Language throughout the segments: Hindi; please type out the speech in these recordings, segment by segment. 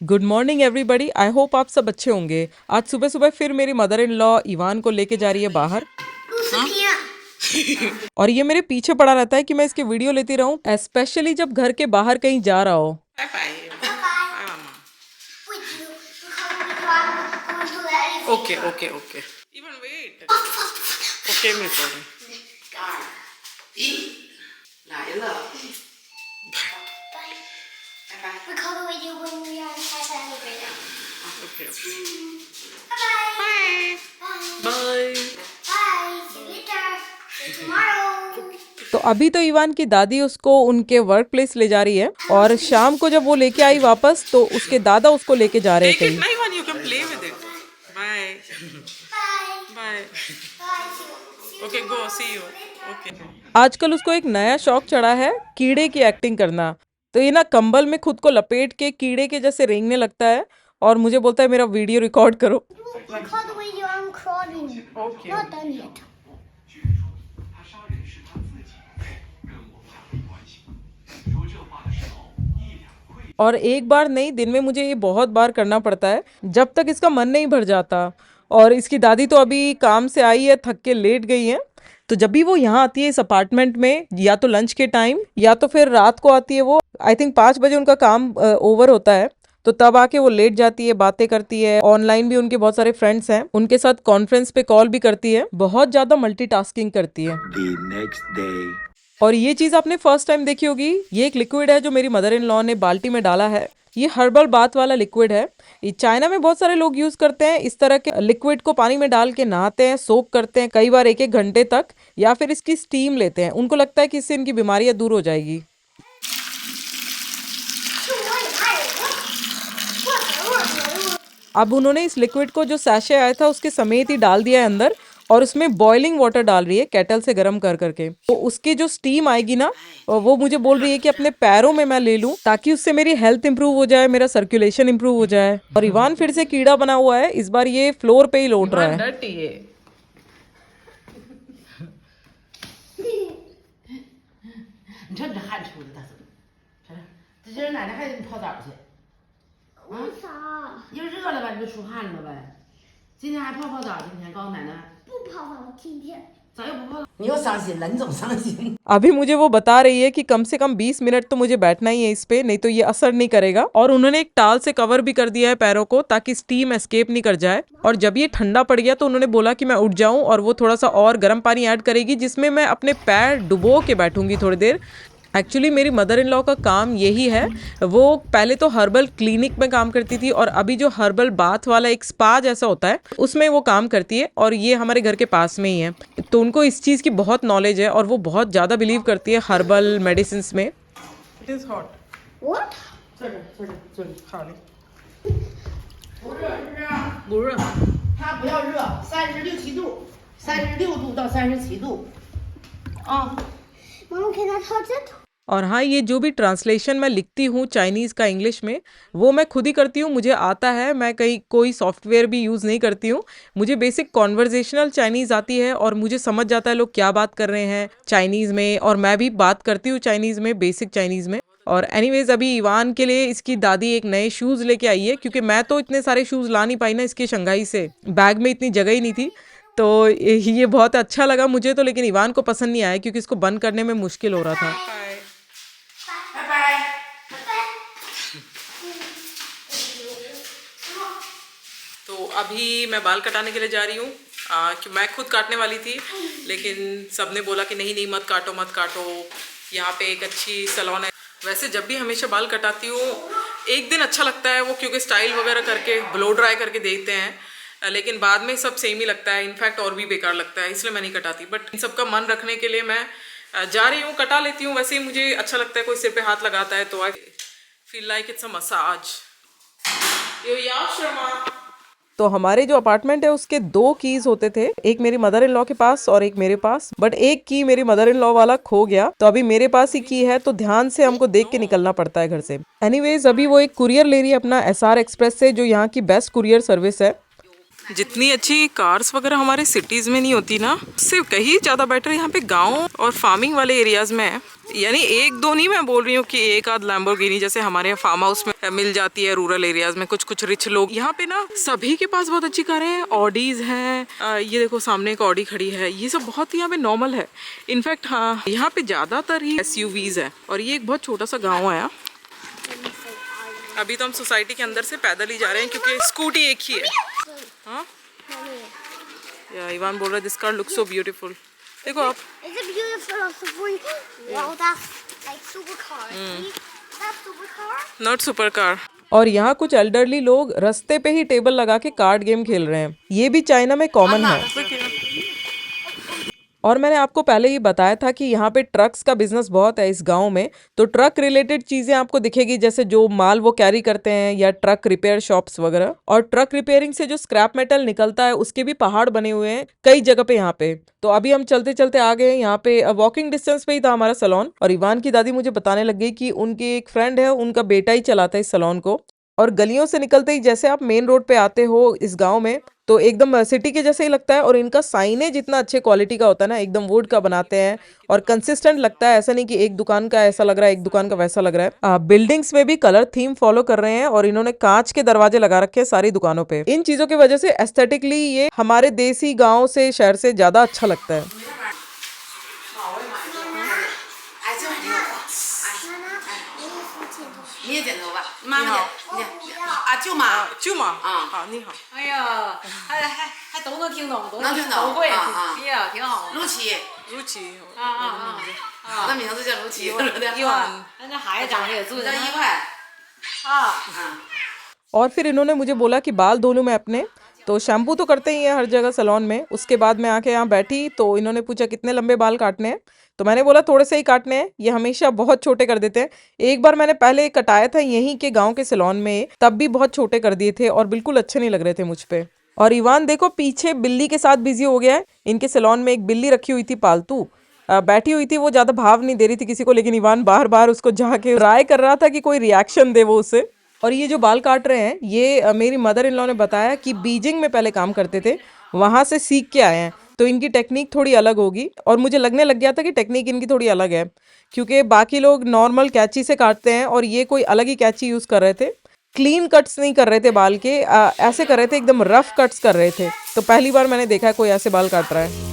Good morning everybody. I hope आप सब अच्छे होंगे। आज सुबह सुबह फिर मेरी मदर इन लॉ इवान को लेके जा रही है बाहर। और ये मेरे पीछे पड़ा रहता है कि मैं इसकी वीडियो लेती रहूं, स्पेशली जब घर के बाहर कहीं जा रहा हो। Okay, okay, okay. Even wait. Okay, my sorry. 一来了，拜拜。We call the video when we are inside the elevator. Okay, okay. Bye. Bye. Bye. Bye. Bye. See you later. See you tomorrow. तो अभी तो इवान की दादी उसको उनके वर्क प्लेस ले जा रही है, और शाम को जब वो लेके आई वापस तो उसके दादा उसको लेके जा रहे Take थे। it, Naivan. You can play with it. Bye. Bye. Bye. Bye. See you Okay, go. tomorrow. See you. Okay. आजकल उसको एक नया शौक चढ़ा है, कीड़े की एक्टिंग करना। तो ये ना कंबल में खुद को लपेट के कीड़े के जैसे रेंगने लगता है और मुझे बोलता है मेरा वीडियो रिकॉर्ड करो। We call the video I'm crawling. Okay. Not done yet. और एक बार नहीं, दिन में मुझे ये बहुत बार करना पड़ता है जब तक इसका मन नहीं भर जाता। और इसकी दादी तो अभी काम से आई है, थक के लेट गई है। तो जब भी वो यहाँ आती है इस अपार्टमेंट में, या तो लंच के टाइम या तो फिर रात को आती है। वो आई थिंक 5 बजे उनका काम ओवर होता है, तो तब आके वो लेट जाती है, बातें करती है। ऑनलाइन भी उनके बहुत सारे फ्रेंड्स हैं, उनके साथ कॉन्फ्रेंस पे कॉल भी करती है। बहुत ज्यादा मल्टीटास्किंग करती है। The next day. और ये चीज आपने फर्स्ट टाइम देखी होगी। ये एक लिक्विड है जो मेरी मदर इन लॉ ने बाल्टी में डाला है। ये हर्बल बाथ वाला लिक्विड है। ये चाइना में बहुत सारे लोग यूज करते हैं। इस तरह के लिक्विड को पानी में डाल के नहाते हैं, सोक करते हैं कई बार 1-1 घंटे तक, या फिर इसकी स्टीम लेते हैं। उनको लगता है कि इससे इनकी बीमारियां दूर हो जाएगी। अब उन्होंने इस लिक्विड को जो सैशे आया था उसके समेत ही डाल दिया है अंदर, और उसमें बॉइलिंग वाटर डाल रही है केटल से गर्म कर करके। तो उसकी जो स्टीम आएगी ना, वो मुझे बोल रही है कि अपने पैरों में मैं ले लूं ताकि उससे मेरी हेल्थ इंप्रूव हो जाए, मेरा सर्कुलेशन इंप्रूव हो जाए। और इवान फिर से कीड़ा बना हुआ है, इस बार ये फ्लोर पे ही लौट रहा है। Dirty. 你瞅你这汗出的，大嫂，瞅瞅，这今儿奶奶还得你泡澡去，为啥？因为热了呗，你就出汗了呗。今天还泡澡，今天告诉奶奶，不泡澡，今天。咋又不泡澡？你又伤心了，你总伤心。 अभी मुझे वो बता रही है कि कम से कम 20 मिनट तो मुझे बैठना ही है इस पे, नहीं तो ये असर नहीं करेगा। और उन्होंने एक टाल से कवर भी कर दिया है पैरों को ताकि स्टीम एस्केप नहीं कर जाए। और जब ये ठंडा पड़ गया तो उन्होंने बोला कि मैं उठ जाऊं, और वो थोड़ा सा और गर्म पानी ऐड करेगी जिसमें मैं अपने पैर डुबो के बैठूंगी थोड़ी देर। एक्चुअली मेरी मदर इन लॉ का काम यही है। वो पहले तो हर्बल क्लिनिक में काम करती थी, और अभी जो हर्बल बाथ वाला एक स्पा जैसा होता है उसमें वो काम करती है, और ये हमारे घर के पास में ही है। तो उनको इस चीज़ की बहुत नॉलेज है और वो बहुत ज़्यादा बिलीव करती है हर्बल मेडिसिन में। It is hot. What? 这里，这里，这里，好嘞。不热是啊，不热。它不要热，36、7度，36度到37度，啊。 Mom, can I touch it? और हाँ, ये जो भी ट्रांसलेशन मैं लिखती हूँ चाइनीज़ का इंग्लिश में, वो मैं खुद ही करती हूँ, मुझे आता है। मैं कहीं कोई सॉफ्टवेयर भी यूज़ नहीं करती हूँ। मुझे बेसिक कॉन्वर्जेशनल चाइनीज़ आती है और मुझे समझ जाता है लोग क्या बात कर रहे हैं चाइनीज़ में, और मैं भी बात करती हूँ चाइनीज़ में, बेसिक चाइनीज़ में। और एनीवेज अभी इवान के लिए इसकी दादी एक नए शूज़ लेके आई है, क्योंकि मैं तो इतने सारे शूज़ ला नहीं पाई ना इसके शंघाई से, बैग में इतनी जगह ही नहीं थी। तो ये बहुत अच्छा लगा मुझे तो, लेकिन इवान को पसंद नहीं आया क्योंकि इसको बंद करने में मुश्किल हो रहा था। Bye. 拜拜。 तो अभी मैं बाल कटाने के लिए जा रही हूँ। कि मैं खुद काटने वाली थी, लेकिन सबने बोला कि नहीं नहीं मत काटो मत काटो, यहाँ पे एक अच्छी सैलून है। वैसे जब भी हमेशा बाल कटाती हूँ एक दिन अच्छा लगता है वो, क्योंकि स्टाइल वगैरह करके ब्लो ड्राई करके देते हैं, लेकिन बाद में सब सेम ही लगता है, इनफैक्ट और भी बेकार लगता है, इसलिए मैं नहीं कटाती। बट इन सबका मन रखने के लिए मैं जा रही हूँ, कटा लेती हूँ। वैसे ही मुझे अच्छा लगता है, कोई सिर पे हाथ लगाता है तो I feel like it's a massage. तो हमारे जो अपार्टमेंट है उसके 2 कीज होते थे, एक मेरी मदर इन लॉ के पास और एक मेरे पास। बट एक की मेरी मदर इन लॉ वाला खो गया, तो अभी मेरे पास ही की है, तो ध्यान से हमको देख के निकलना पड़ता है घर से। एनीवेज अभी वो एक कुरियर ले रही है अपना SR एक्सप्रेस से, जो यहाँ की बेस्ट कुरियर सर्विस है। जितनी अच्छी कार्स वगैरह हमारे सिटीज में नहीं होती ना, उससे कहीं ज़्यादा बेटर यहाँ पे गांव और फार्मिंग वाले एरियाज में है। यानी एक दो नहीं मैं बोल रही हूँ कि एक आध लैम्बोर्गिनी जैसे हमारे यहाँ फार्म हाउस में मिल जाती है रूरल एरियाज में कुछ कुछ रिच लोग, यहाँ पे ना सभी के पास बहुत अच्छी कारें हैं। ऑडीज हैं, ये देखो सामने एक ऑडी खड़ी है, ये सब बहुत ही यहाँ पे नॉर्मल है। इनफैक्ट हाँ, यहाँ पे ज़्यादातर ही SUVs है। और ये एक बहुत छोटा सा गाँव है। अभी तो हम सोसाइटी के अंदर से पैदल ही जा रहे हैं क्योंकि स्कूटी एक ही है। हाँ या इवान बोल रहा है this car looks so beautiful. देखो आप, Is it beautiful or super? Well, that's like supercar. See? That's supercar. Not super car. और यहाँ कुछ एल्डरली लोग रास्ते पे ही टेबल लगा के कार्ड गेम खेल रहे हैं। ये भी चाइना में कॉमन है। और मैंने आपको पहले ही बताया था कि यहाँ पे ट्रक्स का बिजनेस बहुत है इस गांव में। तो ट्रक रिलेटेड चीजें आपको दिखेगी, जैसे जो माल वो कैरी करते हैं या ट्रक रिपेयर शॉप्स वगैरह। और ट्रक रिपेयरिंग से जो स्क्रैप मेटल निकलता है उसके भी पहाड़ बने हुए हैं कई जगह पे यहाँ पे। तो अभी हम चलते चलते आ गए यहाँ पे, वॉकिंग डिस्टेंस पे ही था हमारा सैलून। और इवान की दादी मुझे बताने लग गई कि उनकी एक फ्रेंड है, उनका बेटा ही चलाता है इस सैलून को। और गलियों से निकलते ही जैसे आप मेन रोड पे आते हो इस गांव में, तो एकदम सिटी के जैसे ही लगता है। और इनका साइनेज इतना अच्छे क्वालिटी का होता है ना, एकदम वुड का बनाते हैं और कंसिस्टेंट लगता है। ऐसा नहीं कि एक दुकान का ऐसा लग रहा है एक दुकान का वैसा लग रहा है। बिल्डिंग्स में भी कलर थीम फॉलो कर रहे हैं और इन्होंने कांच के दरवाजे लगा रखे हैं सारी दुकानों पे। इन चीजों की वजह से एस्थेटिकली ये हमारे देसी गाँव से शहर से ज्यादा अच्छा लगता है। 你也剪头发，妈妈剪，啊舅妈，舅妈啊，好，你好。哎呀，还都能听懂，能听懂都会，啊哎呀，挺好。陆琪，如琪，我的名字叫陆琪，对不对？伊万，那孩子长得也俊叫伊万，啊。 और फिर इन्होंने मुझे बोला कि बाल धो लूं मैं अपने। तो शैम्पू तो करते ही हैं हर जगह सैलून में। उसके बाद मैं आके यहाँ बैठी तो इन्होंने पूछा कितने लंबे बाल काटने हैं। तो मैंने बोला थोड़े से ही काटने हैं, ये हमेशा बहुत छोटे कर देते हैं। एक बार मैंने पहले कटाया था यहीं के गांव के सैलून में, तब भी बहुत छोटे कर दिए थे और बिल्कुल अच्छे नहीं लग रहे थे मुझ पे। और इवान देखो पीछे बिल्ली के साथ बिजी हो गया है। इनके सैलून में एक बिल्ली रखी हुई थी पालतू, बैठी हुई थी, वो ज्यादा भाव नहीं दे रही थी किसी को, लेकिन इवान बार बार उसको जाके ट्राई कर रहा था कि कोई रिएक्शन दे वो उसे। और ये जो बाल काट रहे हैं ये मेरी मदर इन लॉ ने बताया कि बीजिंग में पहले काम करते थे, वहां से सीख के आए हैं, तो इनकी टेक्निक थोड़ी अलग होगी। और मुझे लगने लग गया था कि टेक्निक इनकी थोड़ी अलग है, क्योंकि बाकी लोग नॉर्मल कैंची से काटते हैं और ये कोई अलग ही कैंची यूज कर रहे थे। क्लीन कट्स नहीं कर रहे थे बाल के, ऐसे कर रहे थे, एकदम रफ कट्स कर रहे थे। तो पहली बार मैंने देखा है कोई ऐसे बाल काट रहा है।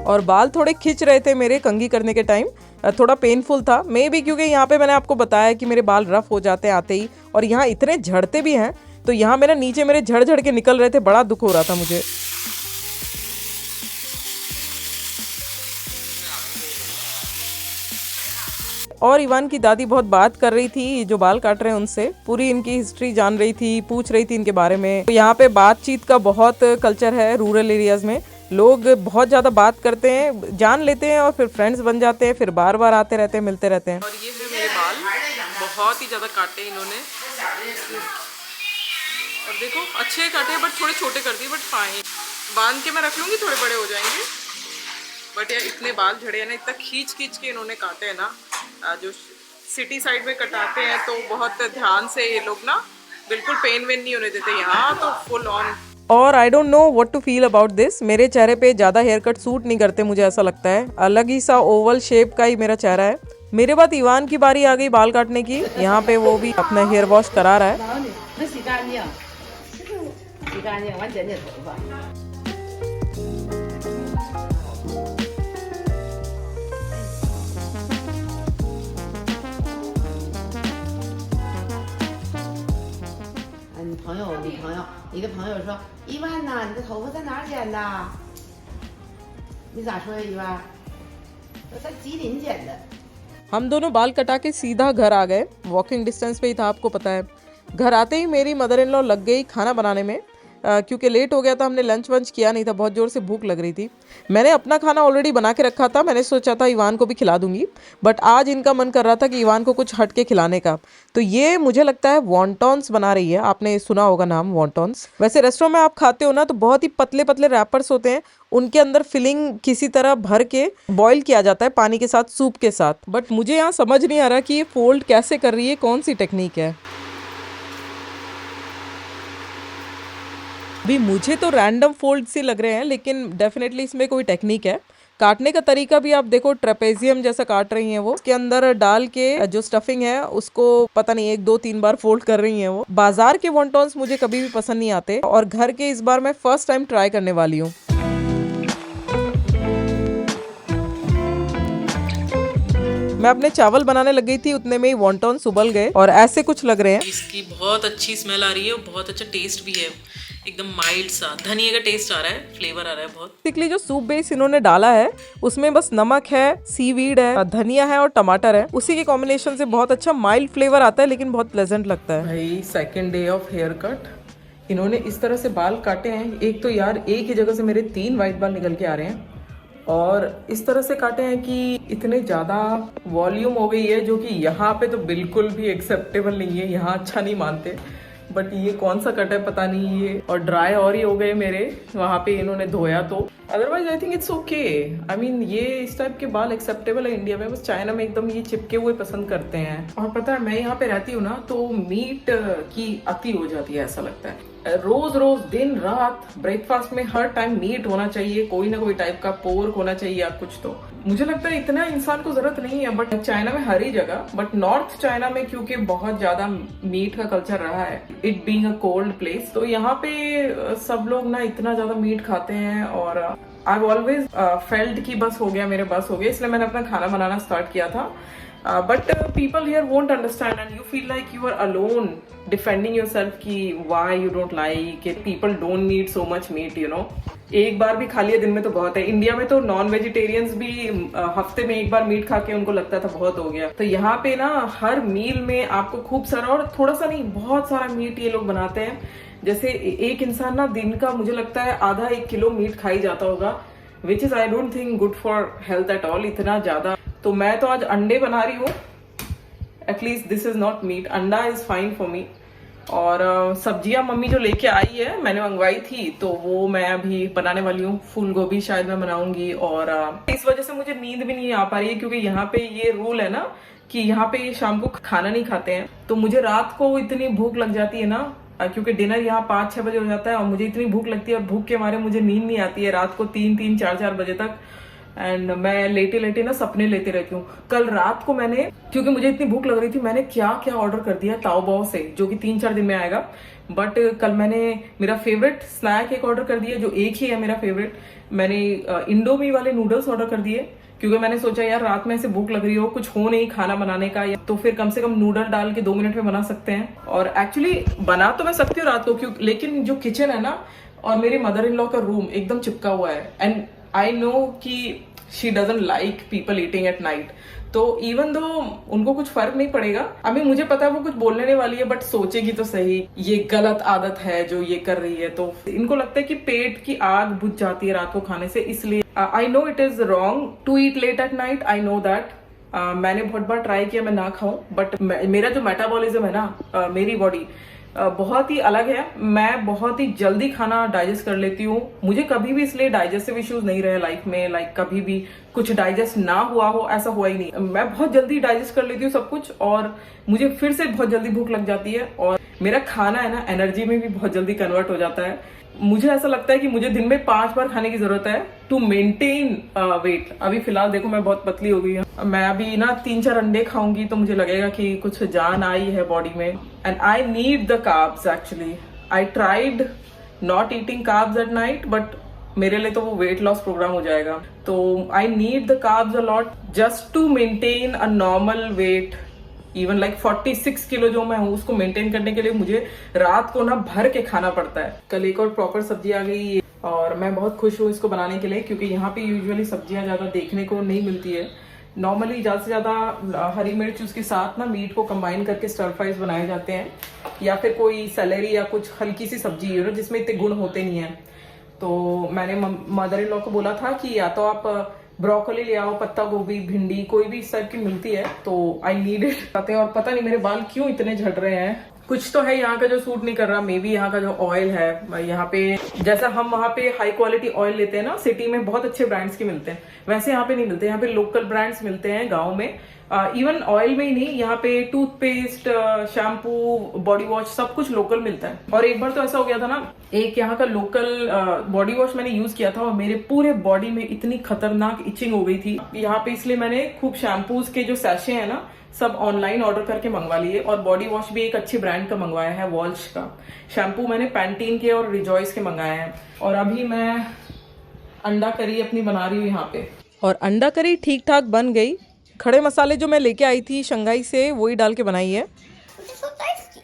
और बाल थोड़े खिंच रहे थे मेरे कंघी करने के टाइम, थोड़ा पेनफुल था मे भी, क्योंकि यहाँ पे मैंने आपको बताया कि मेरे बाल रफ हो जाते हैं आते ही, और यहाँ इतने झड़ते भी हैं। तो यहाँ मेरा नीचे मेरे झड़ झड़ के निकल रहे थे, बड़ा दुख हो रहा था मुझे। और इवान की दादी बहुत बात कर रही थी जो बाल काट रहे हैं उनसे, पूरी इनकी हिस्ट्री जान रही थी, पूछ रही थी इनके बारे में। तो यहाँ पे बातचीत का बहुत कल्चर है रूरल एरियाज में, लोग बहुत ज़्यादा बात करते हैं, जान लेते हैं और फिर फ्रेंड्स बन जाते हैं, फिर बार बार आते रहते हैं, मिलते रहते हैं। और ये है मेरे बाल, बहुत ही ज़्यादा काटे इन्होंने। और देखो अच्छे काटे बट थोड़े छोटे कर दिए, बट फाइन, बांध के मैं रख लूँगी, थोड़े बड़े हो जाएंगे। बट यार इतने बाल झड़े हैं ना, इतना खींच खींच के इन्होंने काटे हैं ना। जो सिटी साइड में कटाते हैं तो बहुत ध्यान से ये लोग ना, बिल्कुल पेन वेन नहीं होने देते, यहाँ तो फुल ऑन। और I don't know what to feel about this. मेरे चेहरे पे ज़्यादा हेयर कट सूट नहीं करते, मुझे ऐसा लगता है। अलग ही सा ओवल शेप का ही मेरा चेहरा है। मेरे बाद इवान की बारी आ गई बाल काटने की। यहाँ पे वो भी अपना हेयर वॉश करा रहा है।女朋友，你的朋友说伊万呐，你的头发在哪儿剪的？你咋说呀，伊万？我在吉林剪的。 हम दोनों बाल कटा के सीधा घर आ गए, वॉकिंग डिस्टेंस पे ही था, आपको पता है। घर आते ही मेरी मदर इन लॉ लग गई खाना बनाने में। क्योंकि लेट हो गया था, हमने लंच वंच किया नहीं था, बहुत ज़ोर से भूख लग रही थी। मैंने अपना खाना ऑलरेडी बना के रखा था, मैंने सोचा था इवान को भी खिला दूंगी, बट आज इनका मन कर रहा था कि इवान को कुछ हट के खिलाने का। तो ये मुझे लगता है वॉन्टॉन्स बना रही है, आपने सुना होगा नाम वॉन्टॉन्स। वैसे रेस्टोरेंट में आप खाते हो ना तो बहुत ही पतले पतले रैपर्स होते हैं, उनके अंदर फिलिंग किसी तरह भर के बॉईल किया जाता है पानी के साथ, सूप के साथ। बट मुझे यहाँ समझ नहीं आ रहा कि ये फोल्ड कैसे कर रही है, कौन सी टेक्निक है। भी मुझे तो रैंडम फोल्ड से लग रहे हैं, लेकिन डेफिनेटली इसमें कोई टेक्निक है। काटने का तरीका भी आप देखो, ट्रेपेजियम जैसा काट रही हैं वो। उसके अंदर डाल के जो स्टफिंग है उसको पता नहीं 1 2 3 बार फोल्ड कर रही हैं वो। बाजार के वॉन्टॉन्स मुझे कभी भी पसंद नहीं आते, और घर के इस बार मैं फर्स्ट टाइम ट्राई करने वाली हूँ। मैं अपने चावल बनाने लग गई थी, उतने में ही वॉन्टॉन्स उबल गए और ऐसे कुछ लग रहे हैं। इसकी बहुत अच्छी स्मेल आ रही है, बहुत अच्छा टेस्ट भी है, एकदम माइल्ड सा धनिया का टेस्ट आ रहा है, फ्लेवर आ रहा है बहुत। बेसिकली जो सूप बेस इन्होंने डाला है उसमें बस नमक है, सीवीड है, धनिया है और टमाटर है, उसी के कॉम्बिनेशन से बहुत अच्छा माइल्ड फ्लेवर आता है, लेकिन बहुत प्लेजेंट लगता है। भाई second day of haircut, इन्होंने इस तरह से बाल काटे हैं। एक तो यार एक ही जगह से मेरे 3 वाइट बाल निकल के आ रहे हैं, और इस तरह से काटे हैं कि इतने ज़्यादा वॉल्यूम हो गई है, जो कि यहाँ पे तो बिल्कुल भी एक्सेप्टेबल नहीं है, यहाँ अच्छा नहीं मानते। बट ये कौन सा कट है पता नहीं ये, और ड्राई और ही हो गए मेरे, वहाँ पे इन्होंने धोया तो। Otherwise I think it's okay. I mean ये इस टाइप के बाल एक्सेप्टेबल है इंडिया में, बस चाइना में एकदम ये चिपके हुए पसंद करते हैं। और पता है मैं यहाँ पे रहती हूँ ना, तो मीट की अति हो जाती है, ऐसा लगता है। रोज रोज दिन रात ब्रेकफास्ट में हर टाइम मीट होना चाहिए, कोई ना कोई टाइप का पोर्क होना चाहिए या कुछ। तो मुझे लगता है इतना इंसान को जरूरत नहीं है, बट चाइना में हर ही जगह, बट नॉर्थ चाइना में क्योंकि बहुत ज्यादा मीट का कल्चर रहा है, it being a cold place, तो यहाँ पे सब लोग ना इतना ज्यादा मीट खाते हैं। और आई ऑलवेज फेल्ट कि बस हो गया, मेरे बस हो गया, इसलिए मैंने अपना खाना बनाना स्टार्ट किया था। But people here won't understand, and you feel like you are alone defending yourself कि why you don't like it, people don't need so much meat, you know। एक बार भी खा लिया दिन में तो बहुत है। इंडिया में तो नॉन वेजिटेरियंस भी हफ्ते में एक बार मीट खा के उनको लगता था बहुत हो गया। तो यहाँ पे ना हर मील में आपको खूब सारा, और थोड़ा सा नहीं बहुत सारा मीट ये लोग बनाते हैं। जैसे एक इंसान ना दिन का मुझे लगता है आधा 1 किलो मीट खाई जाता होगा, which is I don't think good for health at all, इतना ज्यादा। तो मैं तो आज अंडे बना रही हूँ, at least this is not meat, अंडा इज फाइन फॉर मी। और सब्जियां मम्मी जो लेके आई है, मैंने मंगवाई थी, तो वो मैं अभी बनाने वाली हूँ। फूल गोभी शायद मैं बनाऊंगी, और इस वजह से मुझे नींद भी नहीं आ पा रही है, क्योंकि यहाँ पे ये रूल है ना कि यहाँ पे शाम को खाना नहीं खाते हैं। तो मुझे रात को इतनी भूख लग जाती है ना, क्योंकि डिनर यहाँ 5-6 बजे हो जाता है, और मुझे इतनी भूख लगती है, और भूख के मारे मुझे नींद नहीं आती है रात को 3-3, 4-4 बजे तक। एंड मैं लेटे लेटे ना सपने लेते रहती हूँ। कल रात को मैंने, क्योंकि मुझे इतनी भूख लग रही थी, मैंने क्या क्या ऑर्डर कर दिया ताओबाओ से, जो कि 3-4 दिन में आएगा। बट कल मैंने मेरा फेवरेट स्नैक एक ऑर्डर कर दिया, जो एक ही है मेरा फेवरेट। मैंने इंडोमी वाले नूडल्स ऑर्डर कर दिए, क्योंकि मैंने सोचा यार रात में ऐसे भूख लग रही हो, कुछ हो नहीं खाना बनाने का, तो फिर कम से कम नूडल डाल के 2 मिनट में बना सकते हैं। और एक्चुअली बना तो मैं सकती हूँ रात को, क्यों, लेकिन जो किचन है ना और मेरी मदर इन लॉ का रूम एकदम चिपका हुआ है, एंड आई नो कि she doesn't like people eating at night. तो इवन दो उनको कुछ फर्क नहीं पड़ेगा, अभी मुझे पता है वो कुछ बोलने वाली है, बट सोचेगी तो सही, ये गलत आदत है जो ये कर रही है। तो इनको लगता है कि पेट की आग बुझ जाती है रात को खाने से, इसलिए I know it is wrong to eat late at night, I know that. मैंने बहुत बार ट्राई किया मैं ना खाऊं, बट मेरा जो मेटाबॉलिज्म है ना, मेरी बॉडी बहुत ही अलग है। मैं बहुत ही जल्दी खाना डाइजेस्ट कर लेती हूँ। मुझे कभी भी इसलिए डाइजेस्टिव इश्यूज नहीं रहे लाइफ में, लाइक कभी भी कुछ डाइजेस्ट ना हुआ हो, ऐसा हुआ ही नहीं। मैं बहुत जल्दी डाइजेस्ट कर लेती हूँ सब कुछ, और मुझे फिर से बहुत जल्दी भूख लग जाती है, और मेरा खाना है ना एनर्जी में भी बहुत जल्दी कन्वर्ट हो जाता है। मुझे ऐसा लगता है कि मुझे दिन में 5 बार खाने की जरूरत है टू मेंटेन वेट। अभी फिलहाल देखो मैं बहुत पतली हो गई हूँ। मैं अभी ना 3-4 अंडे खाऊंगी तो मुझे लगेगा कि कुछ जान आई है बॉडी में, and I need the carbs actually. I tried not eating carbs at night, but मेरे लिए तो वो वेट लॉस प्रोग्राम हो जाएगा। तो I need the carbs a lot just to maintain a normal weight. Even like 46 kilo जो मैं हूँ, उसको मेंटेन करने के लिए मुझे रात को ना भर के खाना पड़ता है। कल एक और प्रॉपर सब्जी आ गई और मैं बहुत खुश हूँ इसको बनाने के लिए, क्योंकि यहाँ पे यूजुअली सब्जियां ज्यादा देखने को नहीं मिलती है। नॉर्मली ज़्यादा से ज़्यादा हरी मिर्च उसके साथ ना मीट को कंबाइन करके स्टर फ्राइज बनाए जाते हैं, या फिर कोई सेलेरी या कुछ हल्की सी सब्जी जिसमें इतने गुण होते नहीं हैं। तो मैंने मदर इन लॉ को बोला था कि या तो आप ब्रोकली ले आओ, पत्ता गोभी, भिंडी, कोई भी इस टाइप की मिलती है तो आई नीड इट। और पता नहीं मेरे बाल क्यों इतने झड़ रहे हैं, कुछ तो है यहाँ का जो सूट नहीं कर रहा, मे बी यहाँ का जो ऑयल है। यहाँ पे जैसा हम वहाँ पे हाई क्वालिटी ऑयल लेते हैं ना, सिटी में बहुत अच्छे ब्रांड्स के मिलते हैं, वैसे यहाँ पे नहीं मिलते। यहाँ पे लोकल ब्रांड्स मिलते हैं गाँव में। इवन ऑयल में ही नहीं, यहाँ पे टूथपेस्ट, शैम्पू, बॉडी वॉश सब कुछ लोकल मिलता है। और एक बार तो ऐसा हो गया था ना, एक यहाँ का लोकल बॉडी वॉश मैंने यूज किया था और मेरे पूरे बॉडी में इतनी खतरनाक इचिंग हो गई थी यहाँ पे, इसलिए मैंने खूब शैम्पूज के जो सैशे हैं ना सब ऑनलाइन ऑर्डर करके मंगवा लिए। और बॉडी वॉश भी एक अच्छे ब्रांड का मंगवाया है, वॉल्श का। शैम्पू मैंने पैंटीन के और रिजॉइस के मंगाए हैं। और अभी मैं अंडा करी अपनी बना रही हूँ यहाँ पे। और अंडा करी ठीक ठाक बन गई। खड़े मसाले जो मैं लेके आई थी शंघाई से वही डाल के बनाई है। It's so tasty.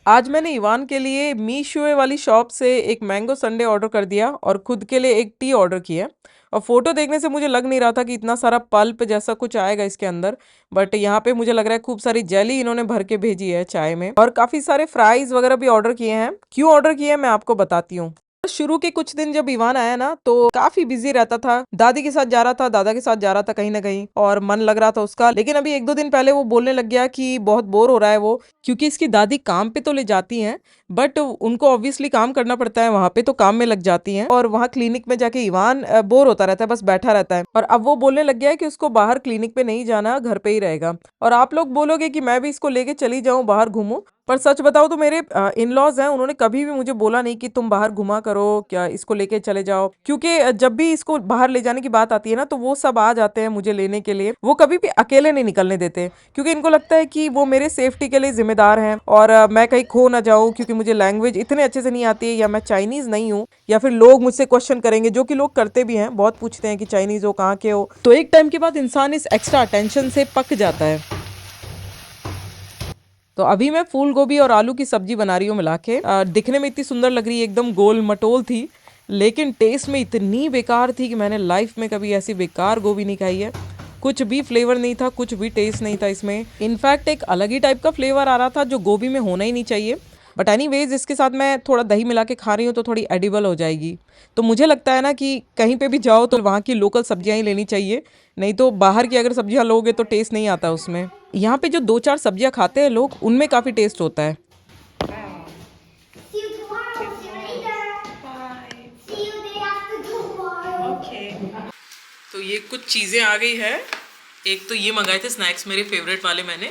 आज मैंने इवान के लिए मीशो वाली शॉप से एक मैंगो संडे ऑर्डर कर दिया और खुद के लिए एक टी ऑर्डर किया। और फोटो देखने से मुझे लग नहीं रहा था कि इतना सारा पल्प जैसा कुछ आएगा इसके अंदर, बट यहाँ पे मुझे लग रहा है खूब सारी जेली इन्होंने भर के भेजी है चाय में। और काफी सारे फ्राइज वगैरह भी ऑर्डर किए हैं। क्यों ऑर्डर किए हैं मैं आपको बताती हूँ। शुरू के कुछ दिन जब इवान आया ना तो काफी बिजी रहता था, दादी के साथ जा रहा था, दादा के साथ जा रहा था कहीं ना कहीं, और मन लग रहा था उसका। लेकिन अभी 1-2 दिन पहले वो बोलने लग गया कि बहुत बोर हो रहा है वो, क्योंकि इसकी दादी काम पे तो ले जाती हैं बट उनको ऑब्वियसली काम करना पड़ता है वहां पे, तो काम में लग जाती हैं। और वहां क्लिनिक में जाके इवान बोर होता रहता है, बस बैठा रहता है। और अब वो बोलने लग गया है कि उसको बाहर क्लिनिक पे नहीं जाना, घर पे ही रहेगा। और आप लोग बोलोगे कि मैं भी इसको लेके चली जाऊं बाहर घूमूं, पर सच बताओ तो मेरे इन लॉज हैं, उन्होंने कभी भी मुझे बोला नहीं कि तुम बाहर घुमा करो, क्या इसको लेके चले जाओ। क्योंकि जब भी इसको बाहर ले जाने की बात आती है ना तो वो सब आ जाते हैं मुझे लेने के लिए। वो कभी भी अकेले नहीं निकलने देते, क्योंकि इनको लगता है कि वो मेरे सेफ्टी के लिए जिम्मेदार हैं और मैं कहीं खो ना जाऊं, क्योंकि मुझे लैंग्वेज इतने अच्छे से नहीं आती है, या मैं चाइनीज नहीं हूँ, या फिर लोग मुझसे क्वेश्चन करेंगे, जो कि लोग करते भी हैं, बहुत पूछते हैं कि चाइनीज हो, कहाँ के हो। तो एक टाइम के बाद इंसान इस एक्स्ट्रा अटेंशन से पक जाता है। तो अभी मैं फूल गोभी और आलू की सब्जी बना रही हूँ मिला के। दिखने में इतनी सुंदर लग रही है, एकदम गोल मटोल थी, लेकिन टेस्ट में इतनी बेकार थी कि मैंने लाइफ में कभी ऐसी बेकार गोभी नहीं खाई है। कुछ भी फ्लेवर नहीं था, कुछ भी टेस्ट नहीं था इसमें। इनफैक्ट एक अलग ही टाइप का फ्लेवर आ रहा था जो गोभी में होना ही नहीं चाहिए। बट एनीवेज इसके साथ मैं थोड़ा दही मिला के खा रही हूँ तो थोड़ी एडिबल हो जाएगी। तो मुझे लगता है ना कि कहीं पे भी जाओ तो वहाँ की लोकल सब्जियाँ ही लेनी चाहिए, नहीं तो बाहर की अगर सब्जियाँ लोगे तो टेस्ट नहीं आता उसमें। यहाँ पे जो 2-4 सब्जियाँ खाते हैं लोग, उनमें काफ़ी टेस्ट होता है। See you tomorrow. See you later. Bye. See you day after tomorrow. तो ये कुछ चीज़ें आ गई है। एक तो ये मंगाए थे स्नैक्स, मेरे फेवरेट वाले मैंने,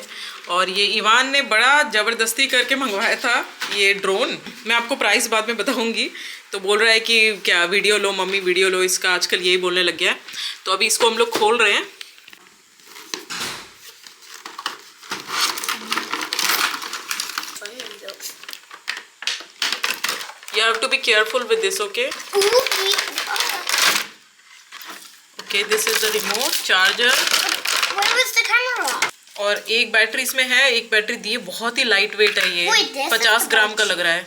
और ये इवान ने बड़ा ज़बरदस्ती करके मंगवाया था ये ड्रोन। मैं आपको प्राइस बाद में बताऊंगी। तो बोल रहा है कि क्या वीडियो लो मम्मी, वीडियो लो इसका, आजकल यही बोलने लग गया है। तो अभी इसको हम लोग खोल रहे हैं। You have to be careful with this, okay? Okay, this is the remote, charger. Where was the camera? और एक बैटरी इसमें है, एक बैटरी दी है, बहुत ही लाइट वेट है ये, Wait, this 50 is ग्राम का the लग रहा है।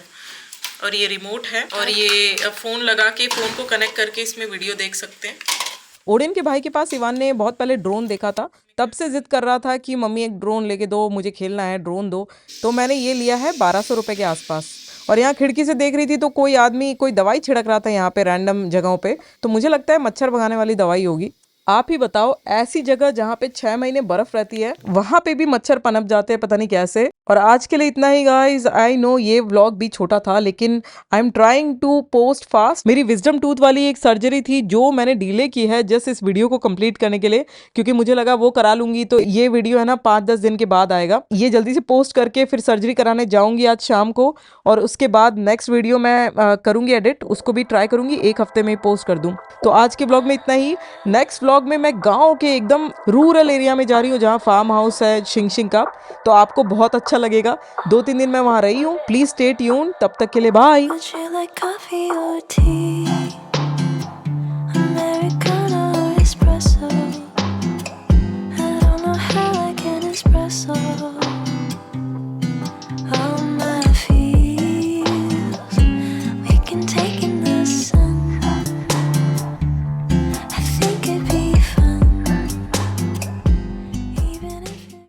और ये रिमोट है, और ये फ़ोन लगा के फ़ोन को कनेक्ट करके इसमें वीडियो देख सकते हैं। ओडिन के भाई के पास इवान ने बहुत पहले ड्रोन देखा था, तब से जिद कर रहा था कि मम्मी एक ड्रोन लेके दो, मुझे खेलना है, ड्रोन दो। तो मैंने ये लिया है 1200 रुपये के आसपास। और यहाँ खिड़की से देख रही थी तो कोई आदमी कोई दवाई छिड़क रहा था यहाँ पे रैंडम जगहों पे, तो मुझे लगता है मच्छर भगाने वाली दवाई होगी। आप ही बताओ, ऐसी जगह जहाँ पे 6 महीने बर्फ रहती है वहां पे भी मच्छर पनप जाते हैं, पता नहीं कैसे। और आज के लिए इतना ही गाइस। आई नो ये व्लॉग भी छोटा था, लेकिन I am trying to post fast. मेरी विजडम टूथ वाली एक सर्जरी थी जो मैंने डिले की है जस्ट इस वीडियो को कंप्लीट करने के लिए, क्योंकि मुझे लगा वो करा लूंगी तो ये वीडियो है ना 5-10 दिन के बाद आएगा। ये जल्दी से पोस्ट करके फिर सर्जरी कराने जाऊंगी आज शाम को, और उसके बाद नेक्स्ट वीडियो मैं करूंगी एडिट, उसको भी ट्राई करूंगी 1 हफ्ते में पोस्ट कर दूं। तो आज के ब्लॉग में इतना ही। नेक्स्ट ब्लॉग में मैं गाँव के एकदम रूरल एरिया में जा रही हूँ जहाँ फार्म हाउस है शिंगशिंग का, तो आपको बहुत अच्छा लगेगा। 2-3 दिन मैं वहाँ रही हूँ। Please stay tune. तब तक के लिए bye. Would you like coffee or tea?